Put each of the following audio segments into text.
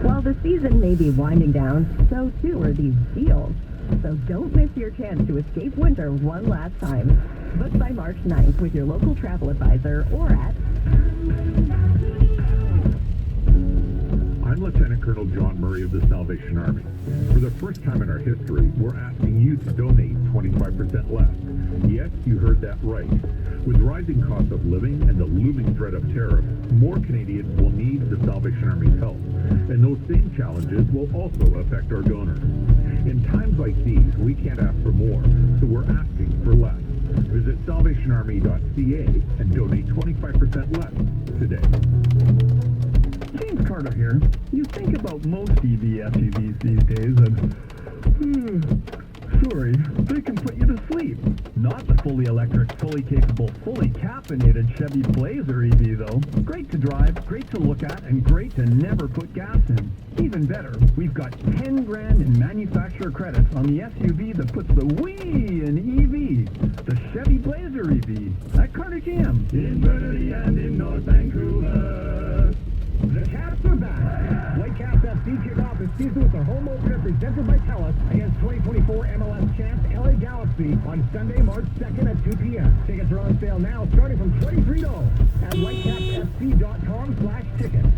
While the season may be winding down, so too are these deals. So don't miss your chance to escape winter one last time. Book by March 9th with your local travel advisor or at... I'm Lieutenant Colonel John Murray of the Salvation Army. For the first time in our history, we're asking you to donate 25% less. Yes, you heard that right. With rising costs of living and the looming threat of tariffs, more Canadians will need the Salvation Army's help. And those same challenges will also affect our donors. In times like these, we can't ask for more, so we're asking for less. Visit salvationarmy.ca and donate 25% less today. James Carter here. You think about most EV SUVs these days and... sorry, they can put you to sleep. Not the fully electric, fully capable, fully caffeinated Chevy Blazer EV though. Great to drive, great to look at, and great to never put gas in. Even better, we've got 10 grand in manufacturer credits on the SUV that puts the wee in EV. The Chevy Blazer EV at Carter GM. In Burnaby and in North Vancouver. The Caps are back. Whitecaps FC kick off the season with their home opener presented by TELUS against 2024 MLS champs LA Galaxy on Sunday, March 2nd at 2 p.m. Tickets are on sale now, starting from $23 at whitecapsfc.com/tickets.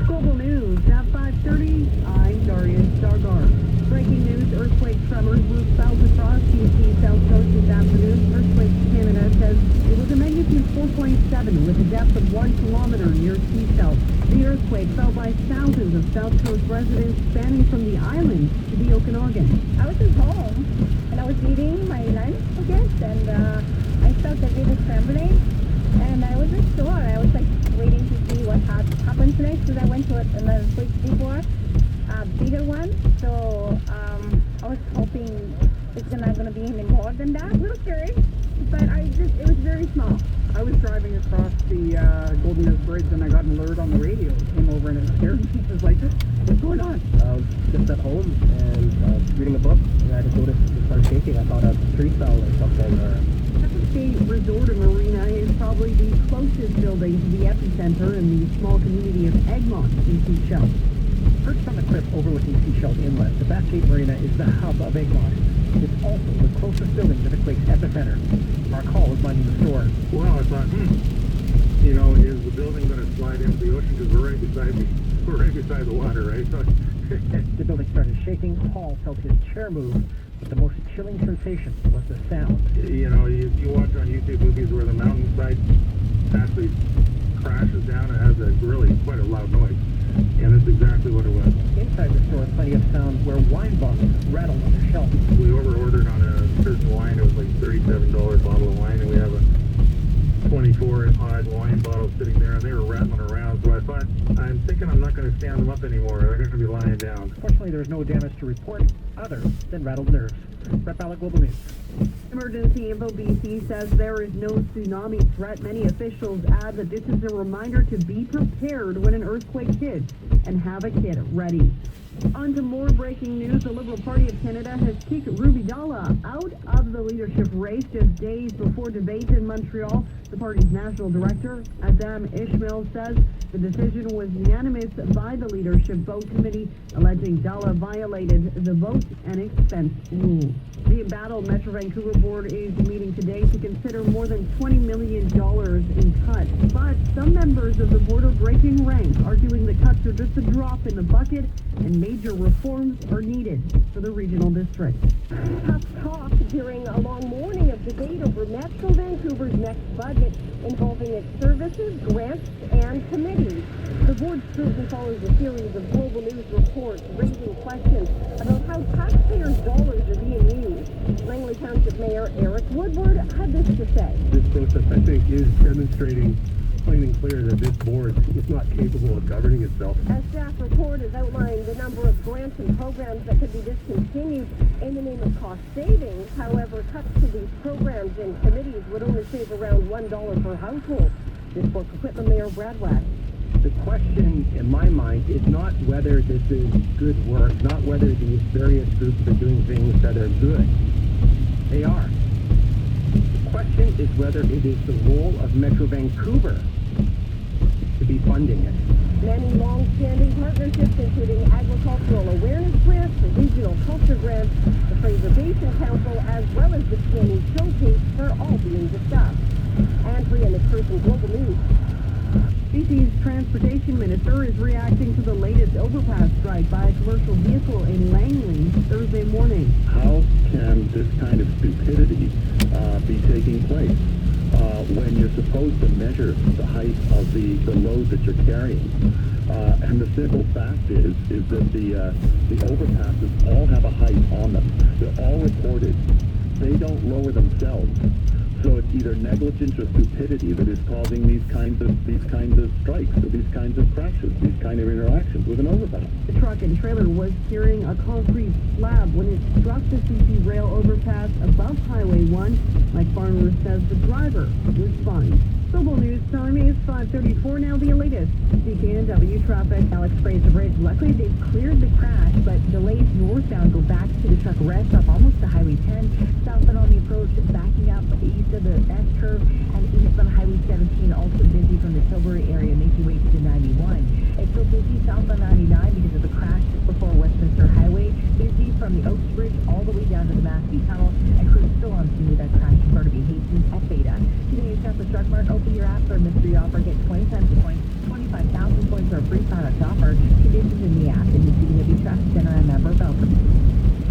Global News at 5:30. I'm Darian Stargard. Breaking news, earthquake tremors moved south across BC South Coast this afternoon. Earthquake Canada says it was a magnitude 4.7 with a depth of 1 kilometer near Seashell. The earthquake felt by thousands of South Coast residents spanning from the island to the Okanagan. I was at home and I was eating my lunch, I guess, and I felt a little trembling. And I wasn't sure. I was like waiting to see what happens next because I went to an earthquake before, a bigger one. So I was hoping it's not going to be any more than that. A little scary, but it was very small. I was driving across the Golden Hills Bridge and I got an alert on the radio. It came over and it scared me. It was like, what's going on? I was just at home and reading a book and I just noticed it started shaking. I thought a tree fell or something. State Resort and Marina is probably the closest building to the epicenter in the small community of Egmont in Seashell. Perched on the cliff overlooking Seashell Inlet, the Bathgate Marina is the hub of Egmont. It's also the closest building to the quake's epicenter. Mark Hall is minding the store. Well, I thought, is the building going to slide into the ocean? Because we're right beside me. We're right beside the water, right? So The building started shaking. Hall felt his chair move, but the most chilling sensation was the sound. you watch on YouTube movies where the mountainside actually crashes down and has quite a loud noise. And that's exactly what it was. Inside the store, plenty of sound where wine bottles rattled on the shelf. We over-ordered on a certain wine. It was like $37 bottle of wine, and we have a 24-odd wine bottle sitting there, and they were rattling around. So I'm thinking I'm not going to stand them up anymore. They're going to be lying down. Fortunately, there was no damage to report other than rattled nerves. Brett Ballard, Global News. Emergency Info BC says there is no tsunami threat. Many officials add that this is a reminder to be prepared when an earthquake hits and have a kit ready. On to more breaking news. The Liberal Party of Canada has kicked Ruby Dalla out of the leadership race just days before debate in Montreal. The party's national director, Adam Ishmael, says the decision was unanimous by the leadership vote committee, alleging Dalla violated the vote and expense rules. The embattled Metro Vancouver board is meeting today to consider more than $20 million in cuts. But some members of the board are breaking rank, arguing the cuts are just a drop in the bucket and major reforms are needed for the regional district. Tough talk during a long morning of debate over Metro Vancouver's next budget involving its services, grants, and committees. The board scrutiny follows a series of Global News reports raising questions about how taxpayers' dollars are being used. Langley Township Mayor Eric Woodward had this to say. This process, I think, is demonstrating plain and clear that this board is not capable of governing itself. A staff report has outlined the number of grants and programs that could be discontinued in the name of cost savings. However, cuts to these programs and committees would only save around $1 per household. This for Coquitlam Mayor Brad West. The question in my mind is not whether this is good work, not whether these various groups are doing things that are good. They are. The question is whether it is the role of Metro Vancouver to be funding it. Many long-standing partnerships, including agricultural awareness grants, the regional culture grants, the Fraser Basin Council, as well as the PNE Showcase, are all being discussed. Anne Free and McPherson Global News. BC's Transportation Minister is reacting to the latest overpass strike by a commercial vehicle in Langley Thursday morning. How can this kind of stupidity be taking place when you're supposed to measure the height of the load that you're carrying? And the simple fact is that the overpasses all have a height on them. They're all reported. They don't lower themselves. So it's either negligence or stupidity that is causing these kinds of strikes, or these kinds of crashes, these kind of interactions with an overpass. The truck and trailer was carrying a concrete slab when it struck the CP rail overpass above Highway 1. Mike Farmer says the driver was fine. Global News time is 5:34 now. The latest CKNW traffic. Alex Fraser Bridge. Luckily, they've cleared the crash, but delays northbound go back to the truck rest up almost to Highway 10. Southbound on the approach, backing up east of the S-curve, and east on Highway 17, also busy from the Tilbury area, making way to the 91. It's still busy south on 99 because of the crash just before Westminster Highway. Busy from the Oaks Bridge all the way down to the Massey Tunnel, and crews still on scene with that crash in Burnaby Hastings at Beta. Today, it's at the Truck Mart. Open your app for a mystery offer. Get 20 times the points, 25,000 points for a free product offer. Conditions in the app. In the CDW Traffic Center and member Belgium.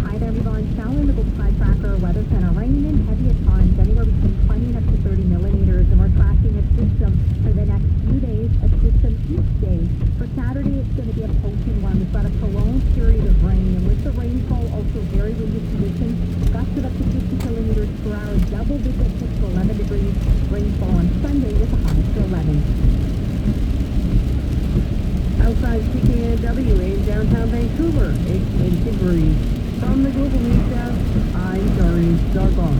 Hi there, Yvonne Shell in the Gold Sky Tracker Weather Center. Rain and heavy at times, anywhere between 20 and up to 30 millimeters, and we're tracking a system for the next few days, a system each day. For Saturday, it's going to be a poaching one. We've got a prolonged period of rain, and with the rainfall, also very windy conditions, gusts of up to 50 kilometers per hour, double digits 6 to 11 degrees. Rainfall on Sunday with a high to 11. Outside CKNW in downtown Vancouver, 8 degrees. From the Global News Desk, I'm Darius Dargon.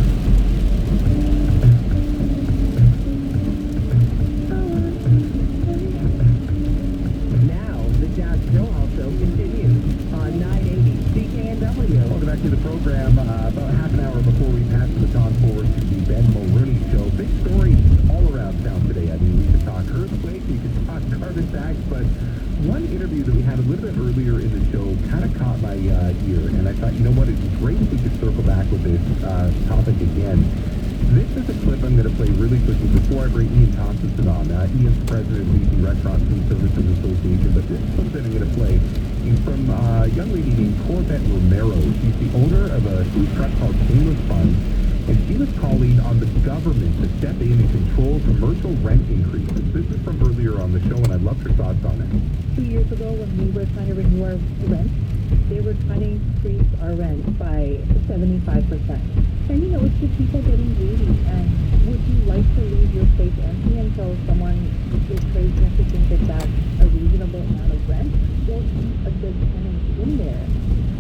Now, the Jazz Stillhouse Show continues on 980 CKNW. Welcome back to the program. About half an hour before we pass the baton forward to the Ben Mulroney Show. Big story all around town today. I mean, we could talk earthquake, we could talk carbon tax, but one interview that we had a little bit earlier in the show kind of caught my ear, and I thought, you know what, it's great if we could circle back with this topic again. This is a clip I'm going to play really quickly before I bring Ian Thompson on. Ian's president of BC Restaurants and Services Association, but this clip that I'm going to play is from a young lady named Corbett Romero. She's the owner of a food truck called Shameless Fun, and she was calling on the government to step in and control commercial rent increases. This is from earlier on the show, and I'd love your thoughts on it. 2 years ago, when we were trying to renew our rent, they were trying to increase our rent by 75%. And you know, it's just people getting greedy. And would you like to leave your space empty until someone is crazy enough to think that that's a reasonable amount of rent? Or keep a good tenant in there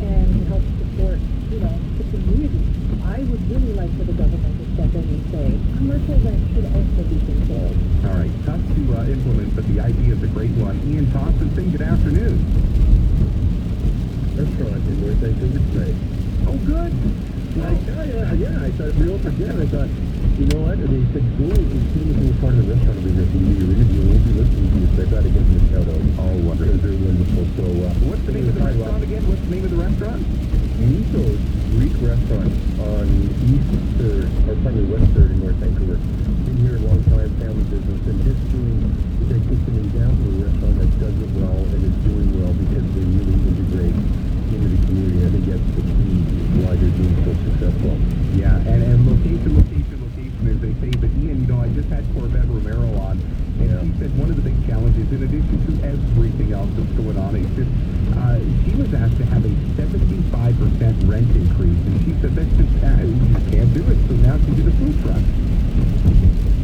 and help support, you know, the community? I would really like for the government to step in and say, commercial rent should also be controlled. All right, tough to implement, but the idea is a great one. Ian Thompson, good afternoon. Restaurant in North Vancouver tonight. Oh, good. I thought we opened again. I thought, you know what? They said, go as soon as we're part of the restaurant, we won't be listening to you. So I got to give them a shout out. Oh, wonderful. They're wonderful. So, what's the name of the restaurant again? What's the name of the restaurant? Nico's Greek Restaurant on East 3rd, or probably West 3rd in North Vancouver. Been here a long time, family business, and just doing, it's just an example of a restaurant that does it well and is doing well because they really integrate into the community. I think that's the key why they're being so successful. Yeah, and location, as they say. But Ian, you know, I just had Corbett Romero on, and she said one of the big challenges, in addition to everything else that's going on, is just she was asked to have a 75% rent increase, and she said that's just you just can't do it. So now she did a food truck.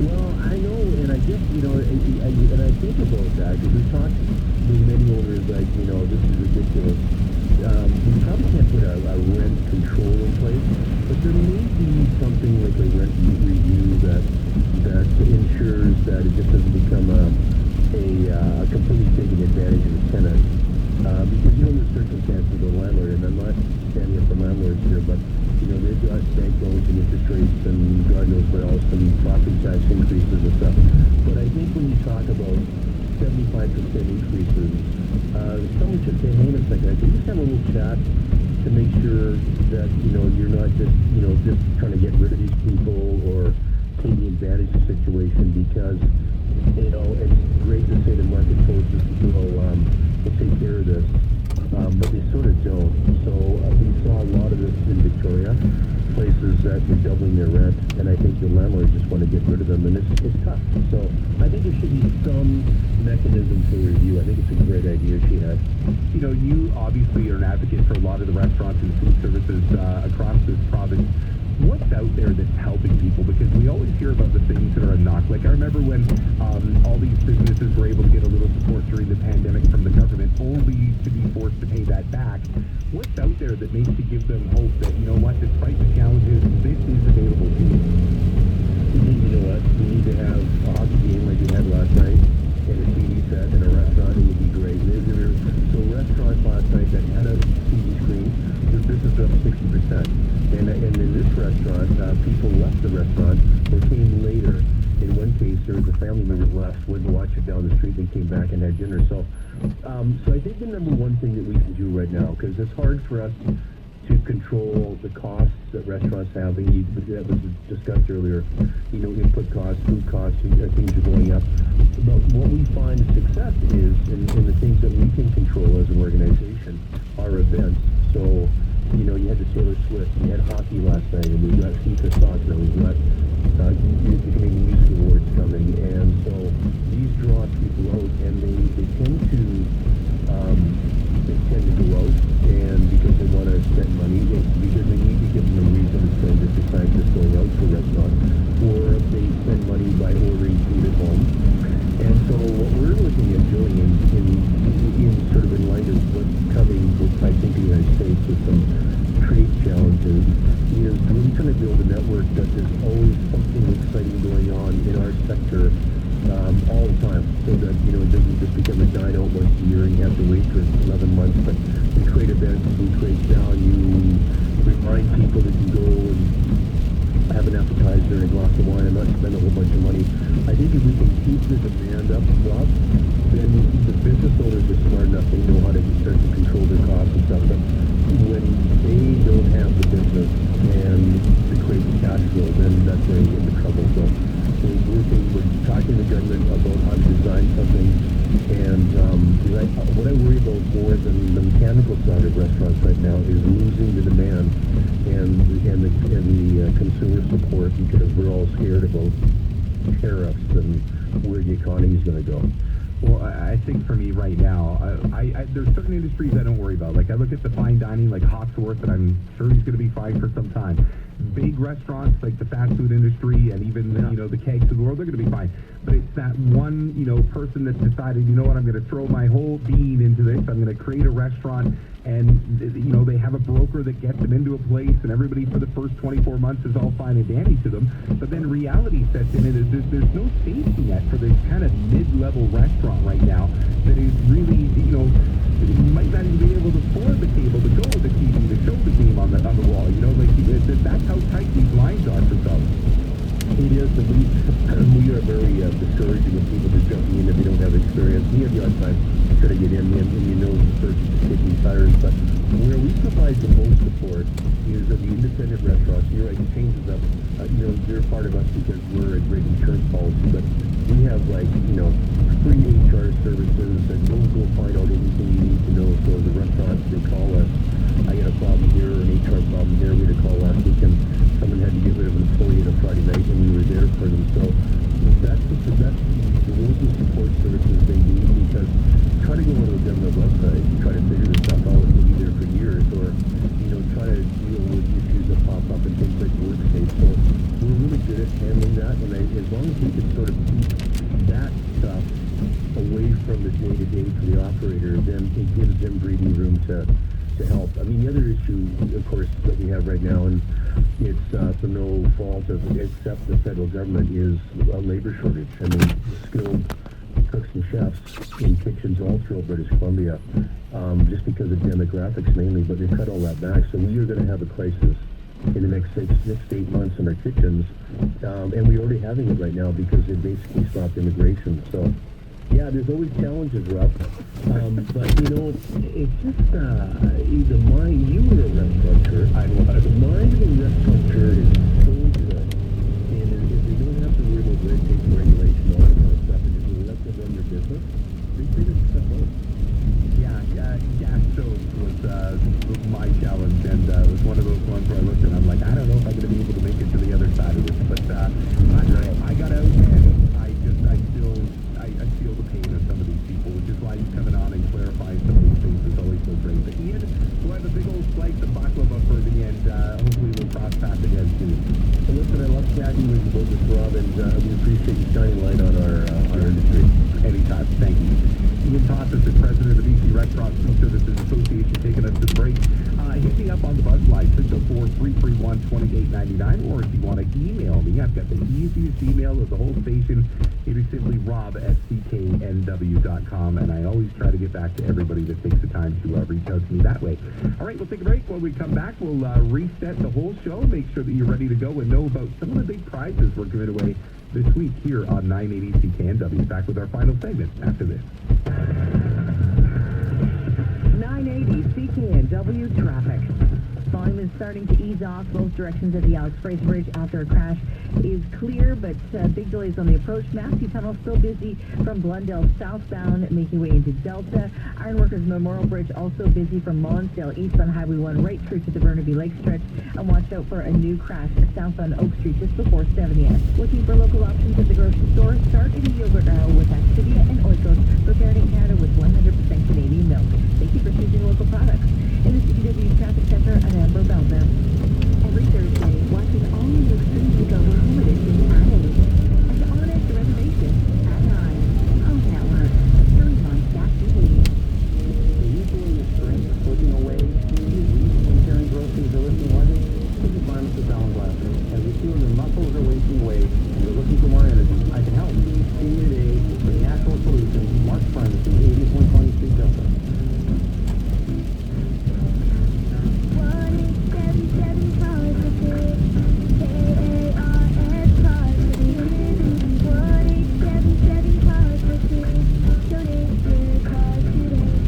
Well, I know, and I guess, you know, and I think about that, because we talked with many owners, like, you know, this is ridiculous. We probably can't put a rent control in place, but there may be something like a rent review that ensures that it just doesn't become a completely taking advantage of the tenant. Because, you know, in the circumstances of the landlord, and I'm not standing up for landlords here, but, you know, they've got bank loans growth in interest rates and God knows what else, and property tax increases and stuff. But I think when you talk about 75% increases, someone should say, hey, a second, I can just have a little chat to make sure that, you're not just trying to get rid of these people or taking advantage of the situation, because, it's great to say the market forces will take care of this, but they sort of don't. So we saw a lot of this in Victoria, places that were doubling their rent, and I think the landlords just want to get rid of them, and it's tough. So I think there should be some mechanism for review. I think it's a great idea she had. You obviously are an advocate for a lot of the restaurants and food services across this province. What's out there that's helping people? Because we always hear about the things that are a knock. Like, I remember when all these businesses were able to get a little support during the pandemic from the government, only to be forced to pay that back. What's out there that makes you give them hope that, despite the challenges, this is available to you? You know what? We need to have a hockey game like we had last night, and a TV set in a restaurant. It would be great. So restaurants last night that had a TV screen, their business was up 60%. And in this restaurant, people left the restaurant or came later. In one case, there was a family member that left, went to watch it down the street, and came back and had dinner. So I think the number one thing that we can do right now, because it's hard for us to control the costs that restaurants have. That was discussed earlier. Input costs, food costs, things are going up. But what we find success is in the things that we can control as an organization, are events. So, you had the Taylor Swift, you had hockey last night, and we've got FIFA soccer, we've got the Canadian Music Awards coming, and so these draw people out, and they tend to go out, and because they want to spend money, because they need to give them a reason to spend it besides just going out to a restaurant, or they spend money by ordering food at home. And so what we're looking at doing in sort of in light of what's coming with, I think, the United States with some trade challenges, is really trying to build a network that there's always something exciting going on in our sector all the time, so that it doesn't just become a dine out once a year and you have to wait for 11 months. But we create events, we create value, remind people that you go and have an appetizer and a glass of wine and not spend a whole bunch of money. I think if we can keep the demand up, Rob, then the business owners are smart enough, they know how to start to control their costs and stuff. But when they don't have the business and to create the cash flow, then that's where you get into trouble. So we're talking to the government about how to design something, and what I worry about more than the mechanical side of restaurants right now is losing the demand and the consumer support, because we're all scared about tariffs and where the economy is going to go. Well, I think for me right now, there's certain industries I don't worry about. Like, I look at the fine dining, like Hawksworth, and I'm sure he's going to be fine for some time. Big restaurants like the fast food industry and even the kegs of the world, they're going to be fine. But it's that one person that's decided, I'm going to throw my whole being into this. I'm going to create a restaurant, and they have a broker that gets them into a place, and everybody for the first 24 months is all fine and dandy to them. But then reality sets in, and there's no safety net for this kind of mid-level restaurant right now that is really, you might not even be able to afford the cable to go with the TV to show the game on the wall. That's how tight these lines are for some. It is, and we are very discouraging of people just jumping in if they don't have experience. We have the odd time try to get in, and the person's kicking tires. But where we provide the most support is of the independent restaurants. You're right, it changes up. They're part of us because we're a great insurance policy, but we have free HR services, and we'll go find out anything you need to know. So the restaurants, they call us. I got a problem here, an HR problem here. We had a call last week, and someone had to get rid of an employee on a Friday night, and we were there for them. So that's the support services they need, because try to go onto a government website, try to figure this stuff out, and be there for years, or try to deal with issues that pop up and things like workspace. So we're really good at handling that, and as long as we can sort of keep that stuff away from the day-to-day for the operator, then it gives them breathing room to help. I mean, the other issue, of course, that we have right now, and it's for no fault of except the federal government, is a labor shortage. I mean, skilled cooks and chefs in kitchens all throughout British Columbia, just because of demographics mainly, but they cut all that back. So we are going to have a crisis in the next 6 to 8 months in our kitchens. And we're already having it right now because it basically stopped immigration. So, yeah, there's always challenges, Rob. But, it's just the mind. You were a restaurateur. I was. The mind of a restaurateur is so good. And if they don't have to worry about red tape and regulation, all that kind of stuff, and just let them run their business, they figure stuff out. Gas stoves was my challenge, and it was one of those ones where I looked and I'm like, I don't know if I'm going to be able to make it to the other side of this, but I got out, and I feel the pain of some of these people, which is why you coming on and clarifying some of these things is always so great. But Ian, we'll have a big old slice of baklava for the end. Hopefully we'll cross paths again soon. So listen, I love chatting with you about this, Rob, and we appreciate you shining light on our industry. Anytime. Thank you. Ian Tossis is president of BC Restaurant Food Services Association, taking us to the break. Hit me up on the buzz line, 604-331-2899, or if you want to email me, I've got the easiest email of the whole station. It is simply rob@cknw.com, and I always try to get back to everybody that takes the time to reach out to me that way. All right, we'll take a break. When we come back, we'll reset the whole show, make sure that you're ready to go and know about some of the big prizes we're giving away this week here on 980 CKNW. Back with our final segment after this. 980 CKNW traffic. Volume is starting to ease off both directions at the Alex Fraser Bridge after a crash is clear, but big delays on the approach. Massey Tunnel still busy from Blundell southbound, making way into Delta. Ironworkers Memorial Bridge also busy from Lonsdale east on Highway 1 right through to the Burnaby Lake stretch. And watch out for a new crash southbound Oak Street just before 70th. Looking for local options at the grocery store? Start in the yogurt aisle with Activia and Oikos, prepared in Canada with 100% Canadian milk. Thank you for choosing local products. In the CKW Traffic Center, I'm Amber Belvin. Every Thursday, watching all new Extreme Takeover Home Edition at 8. And Honest Reservation at 9. Home Network. Stream on Stack TV. Are you feeling the strength slipping away? Do you weak when carrying groceries or lifting luggage? This is Pharmacist Alan Glasser. As you feel your muscles are wasting away and you're looking for more energy, I can help. See me today for Natural Solutions, Mark's Pharmacy, 80.20 Street, Delta.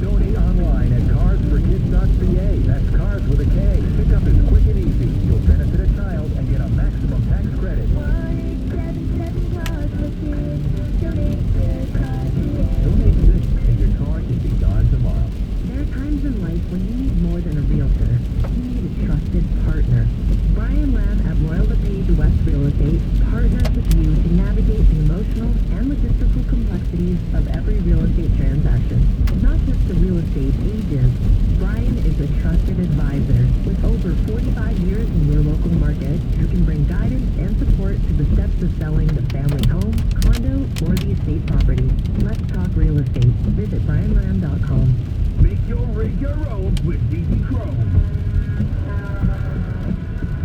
Donate online at carsforkids.ca. That's cars with a K. Pickup is quick and easy. You'll benefit a child and get a maximum tax credit. Donate today and your car can be gone tomorrow. There are times in life when you need more than a realtor. You need a trusted partner. Brian Lamb at Royal LePage West Real Estate partners with you to navigate the emotional and logistical complexities of every real estate transaction. Not just a real estate agent, Brian is a trusted advisor with over 45 years in your local market who can bring guidance and support to the steps of selling the family home, condo, or the estate property. Let's talk real estate. Visit brianlam.com. Make your rig your own with VD Chrome.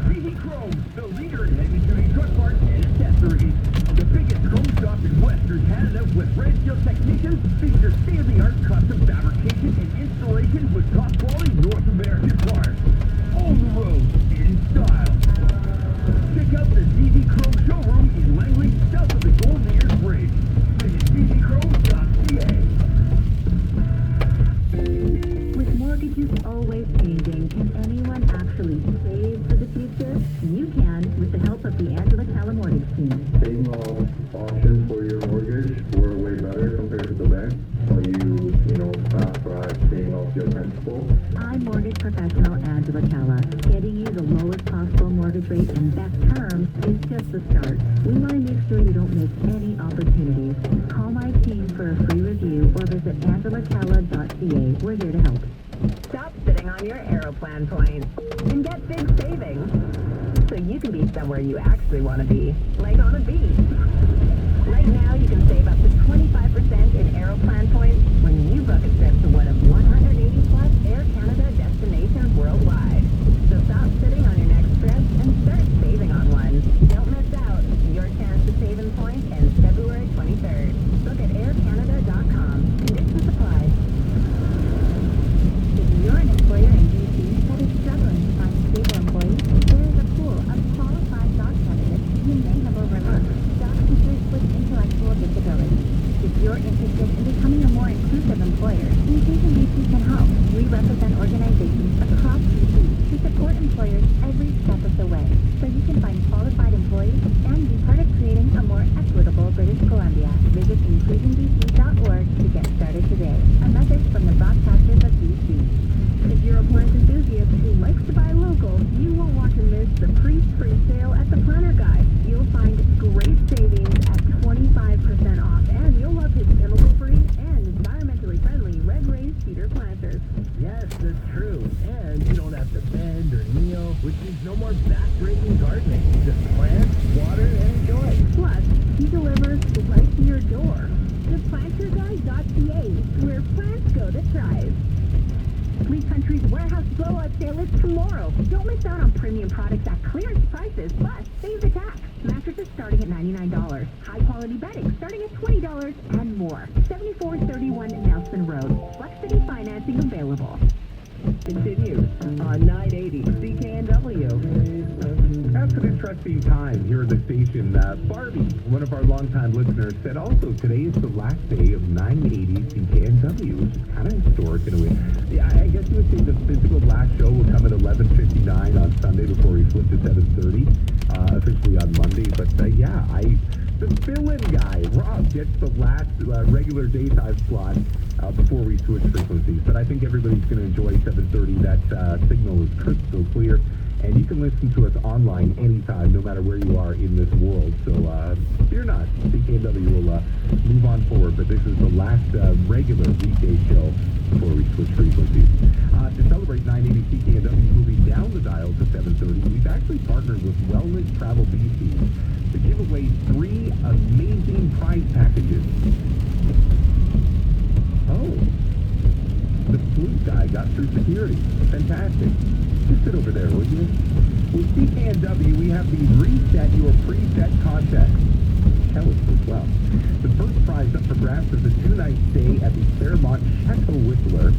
VD Chrome, the leader in heavy-duty truck parts and accessories. The biggest chrome shop in Western Canada with red steel technicians features state-of-the-art custom fabrication and installation with top-quality North American parts. On the road, in style. Check out the VD Chrome showroom in Langley, south of the Golden Ears Bridge. Visit vdchrome.ca. With mortgages always changing, can anyone actually save for the future? You can with the help of the Angela Calla Mortgage Team. Paying all options for your mortgage were way better compared to the bank. While you fast track paying off your principal. I'm mortgage professional Angela Calla. Getting you the lowest possible mortgage rate and best terms is just the start. We want to make sure you don't miss any opportunities. Call my team for a free review or visit angelacalla.ca. We're here to help. Stop sitting on your Aeroplan points and get big savings so you can be somewhere you actually want to be, like on a beach. Right now, you can save up to 25% in Aeroplan points when you book a trip to one of 180-plus Air Canada destinations worldwide. So stop sitting on your next trip and start saving on one. Don't miss out. Your chance to save in points ends February 23rd. Look at aircanada.com. Conditions apply. If you're an employer in BC that is struggling to find a stable employee, there is a you may have overlooked, job seekers with intellectual disabilities. If you're interested in becoming a more inclusive employer, Inclusion BC can help. We represent organizations across BC to support employers every step of the way, so you can find qualified employees and be part of creating a more equitable British Columbia. Visit inclusionbc.org to get started today. A message from the broadcasters of BC. If you're a plant enthusiast who likes to buy local, you won't want to miss the pre-spring sale at the Planter Guide. You'll find great savings at 25% off, and you'll love his chemical-free and environmentally friendly red raised cedar planters. Yes, that's true. And you don't have to bend or kneel, which means no more back-breaking gardening. Just plant, water, and enjoy. Plus, he delivers right to your door. ThePlanterGuide.ca, where plants go to thrive. Sleep Country's warehouse blowout sale is tomorrow. Don't miss out on premium products at clearance prices, plus save the tax. Mattresses starting at $99. High quality bedding starting at $20 and more. 7431 Nelson Road. Flex City financing available. Continues on 980 CKNW. That's an interesting time here at the station. Barbie, one of our longtime listeners, said also today is the last day of 980 CKNW, which is kind of historic in a way. Yeah, I guess you would say the physical last show will come at 11:59 on Sunday before we flip to 7:30, officially on Monday. But the fill-in guy, Rob, gets the last regular daytime slot before we switch frequencies. But I think everybody's going to enjoy 7:30. That signal is crystal clear. And you can listen to us online anytime, no matter where you are in this world. So fear not, CKNW will move on forward. But this is the last regular weekday show before we switch frequencies. To celebrate 980 CKNW moving down the dial to 7:30, we've actually partnered with Wellness Travel BC to give away 3 amazing prize packages. Oh, the blue guy got through security. Fantastic. Just sit over there, would you? With CKNW, we have the Reset Your Preset contest. Tell us as well. The first prize up for grabs is a 2-night stay at the Fairmont Chateau Whistler.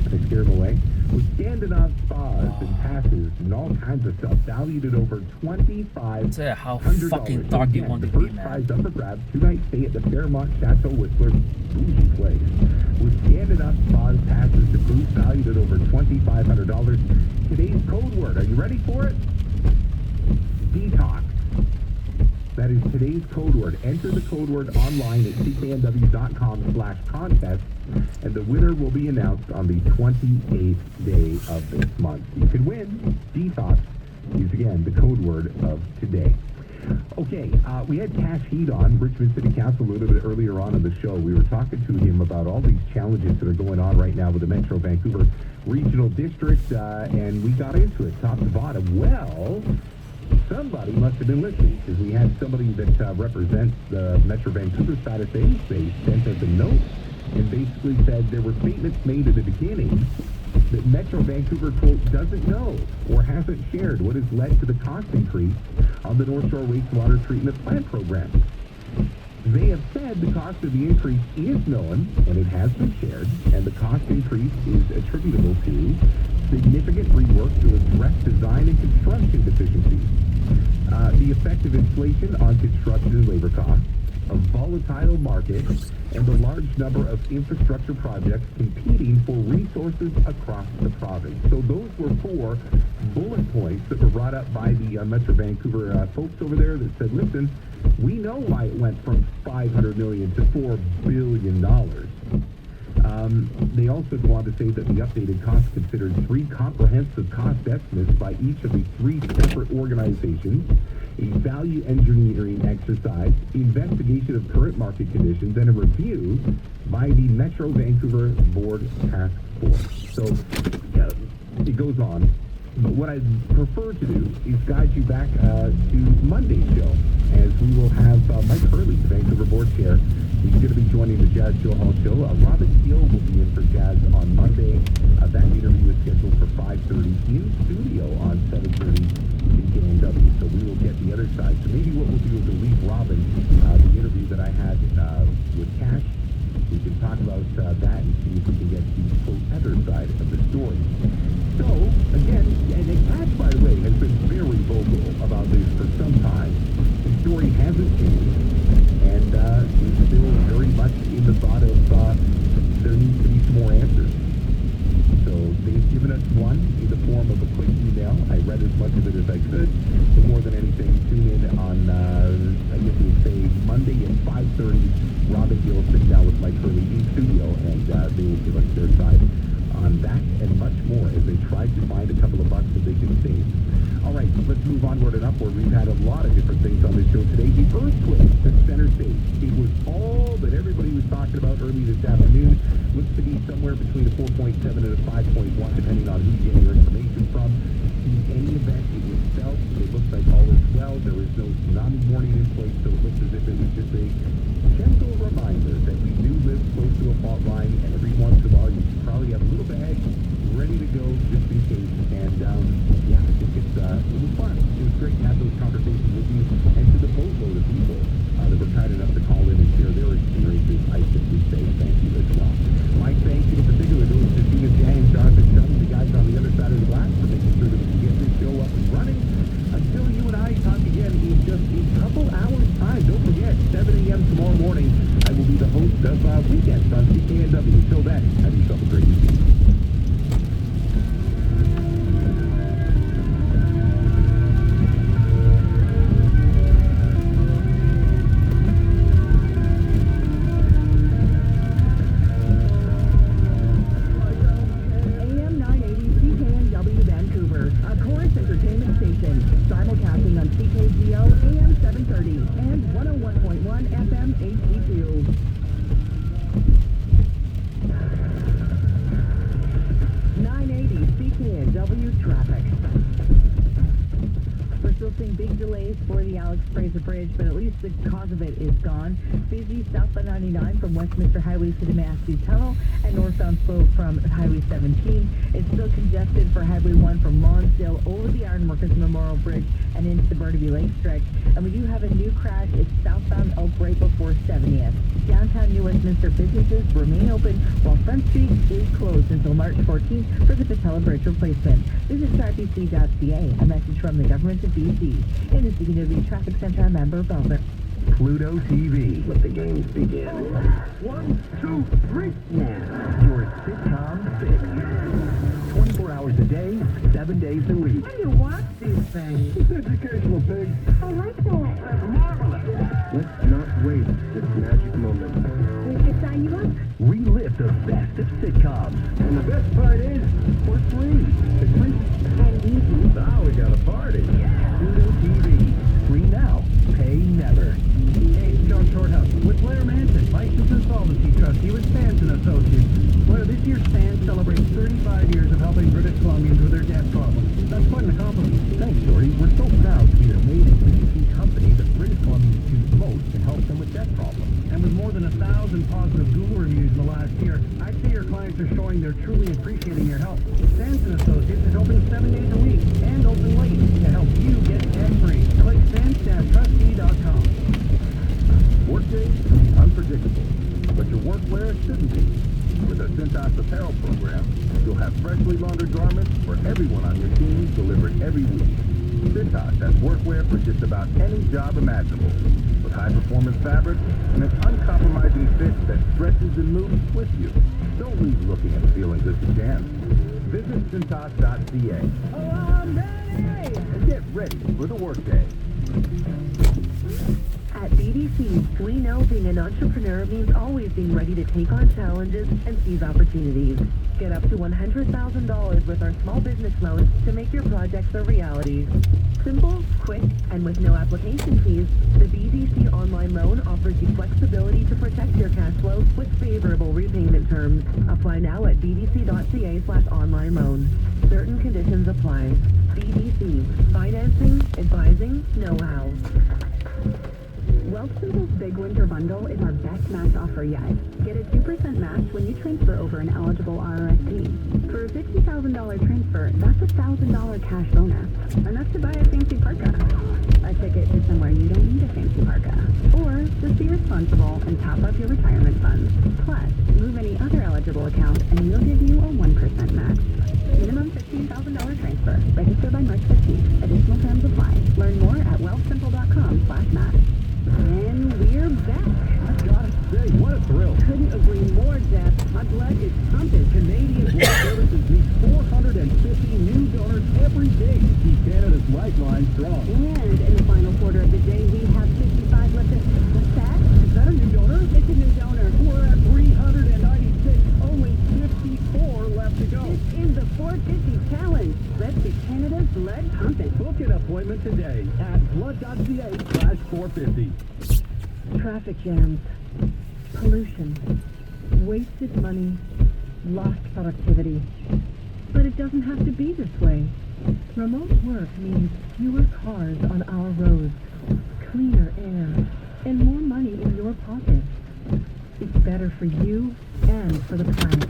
They scare them away. With Scandinave spas and passes and all kinds of stuff, valued at over $2,500. Say how fucking thought you want to be, man. The first prize up for grabs, 2-night stay at the Fairmont Chateau Whistler. Bougie place. With Scandinave spas, passes to cruise valued at over $2,500. Today's code word. Are you ready for it? Detox. That is today's code word. Enter the code word online at cknw.com/contest, and the winner will be announced on the 28th day of this month. You can win. Detox is, again, the code word of today. Okay, we had Cash Heat on, Richmond City Council, a little bit earlier on in the show. We were talking to him about all these challenges that are going on right now with the Metro Vancouver Regional District, and we got into it top to bottom. Well, somebody must have been listening, because we had somebody that represents the Metro Vancouver side of things. They sent us a note and basically said there were statements made at the beginning that Metro Vancouver, quote, doesn't know or hasn't shared what has led to the cost increase on the North Shore Wastewater Treatment Plant program. They have said the cost of the increase is known and it has been shared, and the cost increase is attributable to significant rework to address design and construction deficiencies, the effect of inflation on construction and labor costs, a volatile market, and the large number of infrastructure projects competing for resources across the province. So those were 4 bullet points that were brought up by the Metro Vancouver folks over there that said, listen, we know why it went from $500 million to $4 billion. They also go on to say that the updated cost considered 3 comprehensive cost estimates by each of the 3 separate organizations, a value engineering exercise, investigation of current market conditions, and a review by the Metro Vancouver Board Task Force. So it goes on. But what I prefer to do is guide you back to Monday's show, as we will have Mike Hurley, the Vancouver Board Chair. He's going to be joining the Jazz Joe Hall show. Robin Steele will be in for Jazz on Monday. That interview is scheduled for 5:30 in studio on 7:30 in KNW. So we will get the other side. So maybe what we'll do is we'll leave Robin the interview that I had with Cash. We can talk about that and see if we can get the quote other side of the story. So again, and Cash, by the way, has been very vocal about this for some time. as much of it as I could. But more than anything, tune in on, I guess you would say, Monday at 5:30. Robin Gill will sit down with Mike Hurley in studio, and they will give us their side on that and much more as they try to find a couple of bucks that they can save. All right, let's move onward and upward. We've had a lot of different things on the show today. The earthquake at center stage. It was all that everybody was talking about early this afternoon. Looks to be somewhere between a 4.7 and a 5.1, depending on who you get your information from. In any event, it was felt. It looks like all is well. There is no tsunami warning in place, so it looks as if it was just a gentle reminder that we do live close to a fault line, and every once in a while you should probably have a little bag ready to go just in case. And yeah, I think it was fun. It was great to have those conversations with you, and to the boatload of people that were kind enough to call in and share their experiences. I simply say thank you as well. My thanks in particular goes to Stephen Jay and Jonathan Chung, the guys on the other side of the glass, for making sure that we can get this show up and running. Until you and I talk again in just a couple hours' time. Don't forget, 7 a.m. tomorrow morning, I will be the host of Weekends on CKNW. Until then, have yourself a great evening. AM 980 CKNW Vancouver, a Chorus Entertainment station, simulcasting on CKGO AM 730 and 101.1 FM HD2. CKNW traffic. We're still seeing big delays for the Alex Fraser Bridge, but at least the cause of it is gone. Busy southbound 99 from Westminster Highway to the Matthew Tunnel and northbound flow from Highway 17. It's still congested for Highway 1 from Lonsdale over the Ironworkers Memorial Bridge and into the Burnaby Lake stretch. And we do have a new crash. It's southbound Oak right before 70th. Downtown New Westminster businesses remain open while Front Street is closed until March 14th for the Patella Bridge replacement. Visit RBC.ca, a message from the government of BC. In the CKNW Traffic Center, I'm Amber Belzer. Pluto TV. Let the games begin. 1, 2, 3. Now, your sitcom fix. 24 hours a day, 7 days a week. How do you watch these things? It's educational, pig. I like that. That's marvelous. Let's not waste this magic moment. We should sign you up. Relive the best of sitcoms. And the best part is, for free. It's free. And easy. Now we got a party. Yeah. Pluto TV. Free now. Pay never. Hey, it's John Shorthouse with Blair Manson, licensed insolvency trustee with Sands & Associates. Blair, this year Sands celebrates 35 years of helping British Columbians with their debt problems. That's quite an accomplishment. Thanks, Shorty. We're so proud to be the main BC company that British Columbians choose most to help them with debt problems. And with more than 1,000 positive Google reviews in the last year, I'd say your clients are showing they're truly appreciating your help. Sands & Associates is open 7 days a week and open late to help you get debt-free. Click sands-trustee.com. Workdays can be unpredictable, but your workwear shouldn't be. With our Cintas apparel program, you'll have freshly laundered garments for everyone on your team delivered every week. Cintas has workwear for just about any job imaginable, with high-performance fabrics and an uncompromising fit that stretches and moves with you. Don't leave looking and feeling this a chance. Visit Cintas.ca. Oh, I'm ready! And get ready for the workday. At BDC, we know being an entrepreneur means always being ready to take on challenges and seize opportunities. Get up to $100,000 with our small business loan to make your projects a reality. Simple, quick, and with no application fees, the BDC online loan offers you flexibility to protect your cash flow with favorable repayment terms. Apply now at bdc.ca/online loan. Certain conditions apply. BDC, financing, advising, know-how. Wealthsimple's Big Winter Bundle is our best match offer yet. Get a 2% match when you transfer over an eligible RRSP. For a $50,000 transfer, that's a $1,000 cash bonus. Enough to buy a fancy parka. A ticket to somewhere you don't need a fancy parka. Or just be responsible and top up your retirement funds. Plus, move any other eligible account and we'll give you a 1% match. Minimum $15,000 transfer. Register by March 15th. Additional terms apply. Learn more at wealthsimple.com/match. And we're back. I gotta say, what a thrill. Couldn't agree more, Jeff. I'm glad it's something. Canadian Blood Services needs 450 new donors every day to keep Canada Today we have 55 left. What's that? Is that a new donor? It's a new donor. We're at 396, only 54 left to go. This is the 450 challenge. Let's get Canada's blood pumping. Book an appointment today at blood.ca/450. Traffic jams, pollution, wasted money, lost productivity. But it doesn't have to be this way. Remote work means fewer cars on our roads, cleaner air, and more money in your pocket. It's better for you and for the planet.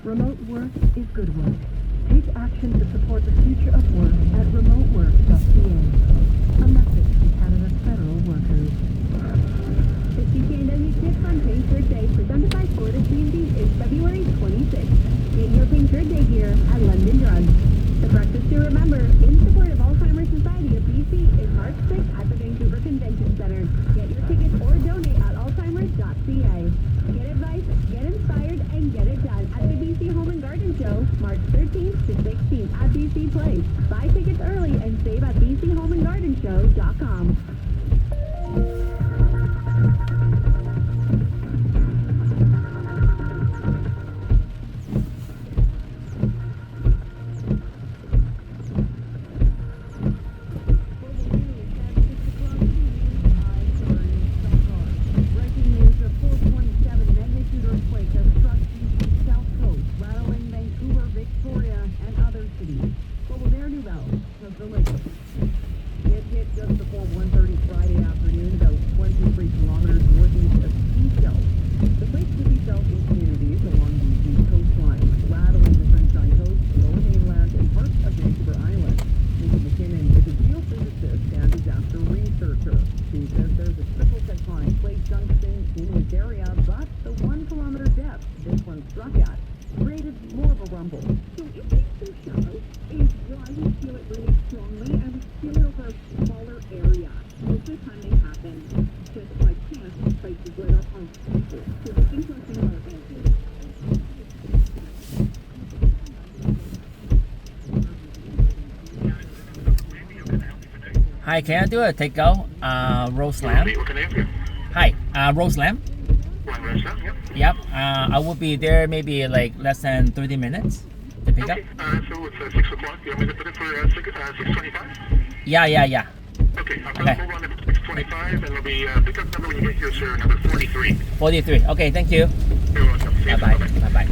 Remote work is good work. Take action to support the future of work at remotework.ca. A message from Canada's federal workers. The CKNW Tip on Paint Shirt Day presented by Florida C&D is February 26th. Get your Paint Shirt Day gear at London Drugs. The breakfast to remember in support of Alzheimer's Society of BC is March 6th at the Vancouver Convention Center. Get your tickets or donate at alzheimers.ca. Get advice, get inspired, and get it done at the BC Home and Garden Show, March 13th to 16th at BC Place. Buy tickets early and save at bchomegardenshow.com. Breaking news, a 4.7 magnitude earthquake has struck BC's south coast, rattling Vancouver, Victoria, and other cities. Beaudelaire Nouvelle has the latest. It hit just before 1:30 Friday afternoon, about 23 kilometers northeast of Seashell. The quake could be felt in communities along BC's coastline, rattling the Sunshine Coast, Lower Mainland, and parts of Vancouver Island. Nikki McKinnon is a geophysicist and disaster researcher. She says there's a triple tectonic plate junction in this area, but the 1 kilometer depth this one struck at created more of a rumble. So if it's so shallow, is why we feel it really strongly, and we feel it over a smaller area. Most of the time they happen just by chance in places where there aren't people. So it's interesting about it. Hi, can I do a takeout? Roast lamb. What can I help you? Hi, roast lamb. One roast lamb, yep. Yep. I will be there maybe like less than 30 minutes to pick up. Okay, so it's 6 o'clock. You want me to put it for 6:25? Yeah. Okay, I'll put it over on 6:25, and it'll be pickup number when you get here, sir, number 43. 43. Okay, thank you. You're welcome. See you Bye soon. bye. Bye bye.